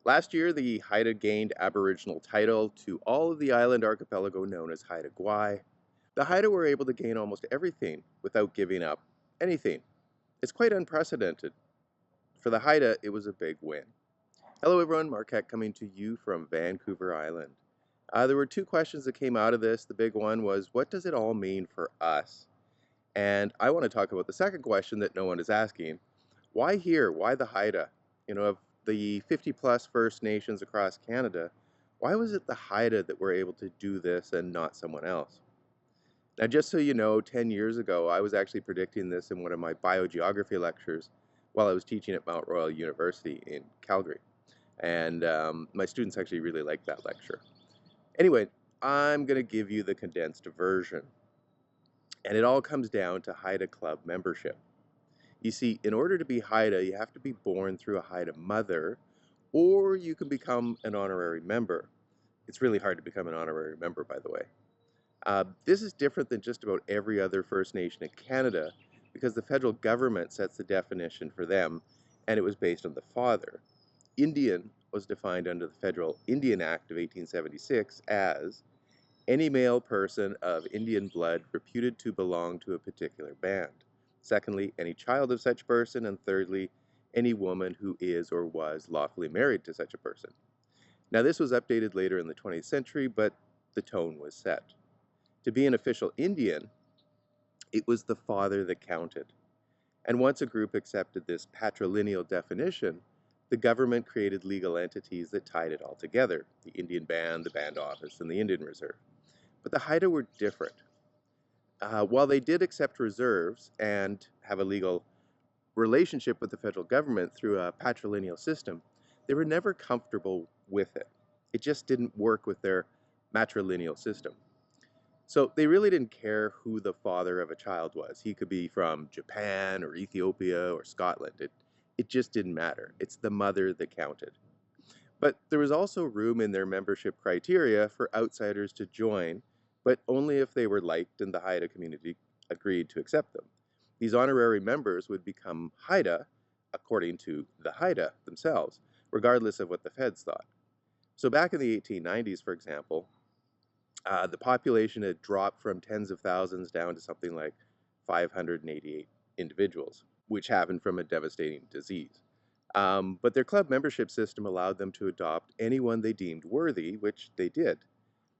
Last year, the Haida gained Aboriginal title to all of the island archipelago known as Haida Gwaii. The Haida were able to gain almost everything without giving up anything. It's quite unprecedented. For the Haida, it was a big win. Hello everyone, Marquette coming to you from Vancouver Island. There were two questions that came out of this. The big one was, what does it all mean for us? And I want to talk about the second question that no one is asking. Why here? Why the Haida? Of the 50 plus First Nations across Canada, why was it the Haida that were able to do this and not someone else? Now, just so you know, 10 years ago, I was actually predicting this in one of my biogeography lectures while I was teaching at Mount Royal University in Calgary. And my students actually really liked that lecture. Anyway, I'm going to give you the condensed version. And it all comes down to Haida Club membership. You see, in order to be Haida, you have to be born through a Haida mother, or you can become an honorary member. It's really hard to become an honorary member, by the way. This is different than just about every other First Nation in Canada because the federal government sets the definition for them, and it was based on the father. Indian was defined under the Federal Indian Act of 1876 as any male person of Indian blood reputed to belong to a particular band. Secondly, any child of such person, and thirdly, any woman who is or was lawfully married to such a person. Now, this was updated later in the 20th century, but the tone was set. To be an official Indian, it was the father that counted. And once a group accepted this patrilineal definition, the government created legal entities that tied it all together, the Indian Band, the Band Office, and the Indian Reserve. But the Haida were different. While they did accept reserves and have a legal relationship with the federal government through a patrilineal system, they were never comfortable with it. It just didn't work with their matrilineal system. So they really didn't care who the father of a child was. He could be from Japan or Ethiopia or Scotland. It just didn't matter. It's the mother that counted. But there was also room in their membership criteria for outsiders to join, but only if they were liked and the Haida community agreed to accept them. These honorary members would become Haida according to the Haida themselves, regardless of what the feds thought. So back in the 1890s, for example, the population had dropped from tens of thousands down to something like 588 individuals, which happened from a devastating disease. But their club membership system allowed them to adopt anyone they deemed worthy, which they did.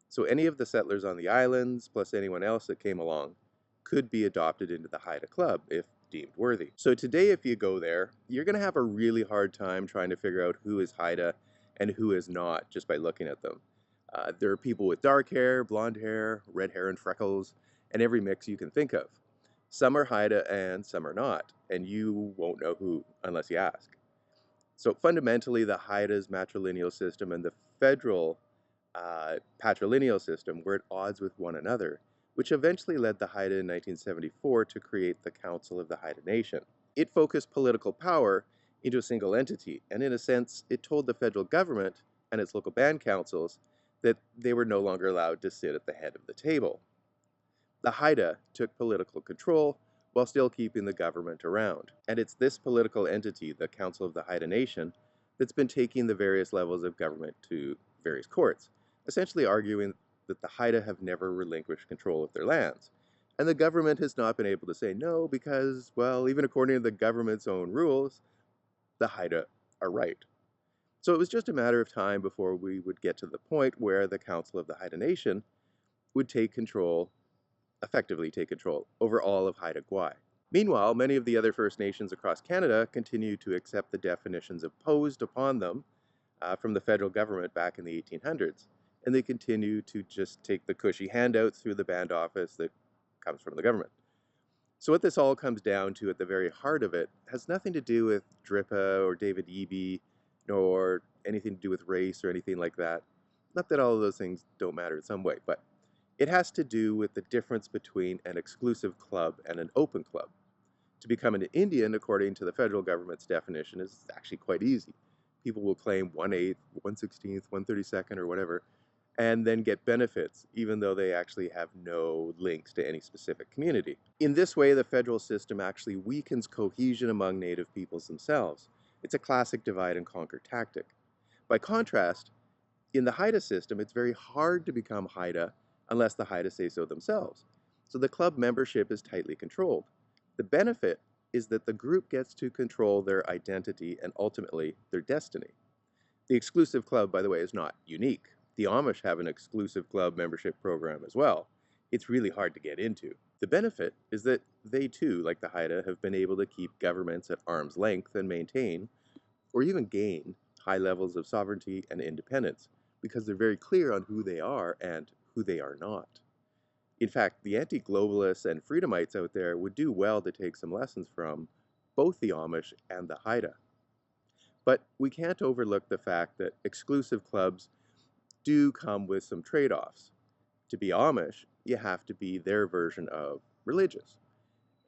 So any of the settlers on the islands, plus anyone else that came along, could be adopted into the Haida Club if deemed worthy. So today, if you go there, you're going to have a really hard time trying to figure out who is Haida and who is not just by looking at them. There are people with dark hair, blonde hair, red hair and freckles, and every mix you can think of. Some are Haida and some are not, and you won't know who unless you ask. So fundamentally, the Haida's matrilineal system and the federal patrilineal system were at odds with one another, which eventually led the Haida in 1974 to create the Council of the Haida Nation. It focused political power into a single entity, and in a sense, it told the federal government and its local band councils that they were no longer allowed to sit at the head of the table. The Haida took political control while still keeping the government around. And it's this political entity, the Council of the Haida Nation, that's been taking the various levels of government to various courts, essentially arguing that the Haida have never relinquished control of their lands. And the government has not been able to say no because, well, even according to the government's own rules, the Haida are right. So it was just a matter of time before we would get to the point where the Council of the Haida Nation would effectively take control over all of Haida Gwaii. Meanwhile, many of the other First Nations across Canada continue to accept the definitions imposed upon them from the federal government back in the 1800s, and they continue to just take the cushy handouts through the band office that comes from the government. So what this all comes down to at the very heart of it has nothing to do with Drippa or David Eby, nor anything to do with race or anything like that. Not that all of those things don't matter in some way, but it has to do with the difference between an exclusive club and an open club. To become an Indian, according to the federal government's definition, is actually quite easy. People will claim 1/8, 1/16, 1/32, or whatever, and then get benefits, even though they actually have no links to any specific community. In this way, the federal system actually weakens cohesion among Native peoples themselves. It's a classic divide and conquer tactic. By contrast, in the Haida system, it's very hard to become Haida unless the Haida say so themselves. So the club membership is tightly controlled. The benefit is that the group gets to control their identity and ultimately their destiny. The exclusive club, by the way, is not unique. The Amish have an exclusive club membership program as well. It's really hard to get into. The benefit is that they too, like the Haida, have been able to keep governments at arm's length and maintain, or even gain, high levels of sovereignty and independence because they're very clear on who they are and who they are not. In fact, the anti-globalists and freedomites out there would do well to take some lessons from both the Amish and the Haida. But we can't overlook the fact that exclusive clubs do come with some trade-offs. To be Amish, you have to be their version of religious.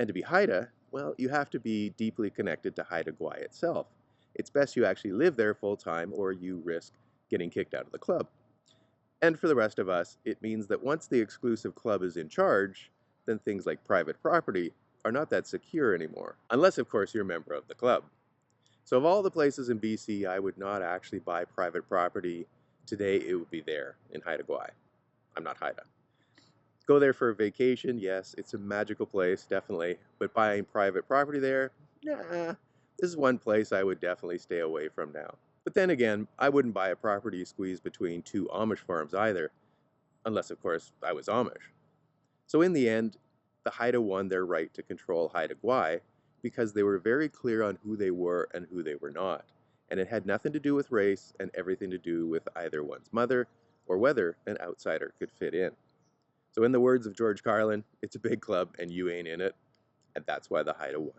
And to be Haida, well, you have to be deeply connected to Haida Gwaii itself. It's best you actually live there full-time or you risk getting kicked out of the club. And for the rest of us, it means that once the exclusive club is in charge, then things like private property are not that secure anymore. Unless, of course, you're a member of the club. So of all the places in BC I would not actually buy private property today, it would be there in Haida Gwaii. I'm not Haida. Go there for a vacation, yes, it's a magical place, definitely. But buying private property there, nah, this is one place I would definitely stay away from now. But then again, I wouldn't buy a property squeezed between two Amish farms either, unless of course I was Amish. So in the end, the Haida won their right to control Haida Gwaii because they were very clear on who they were and who they were not. And it had nothing to do with race and everything to do with either one's mother or whether an outsider could fit in. So in the words of George Carlin, it's a big club and you ain't in it, and that's why the Haida won.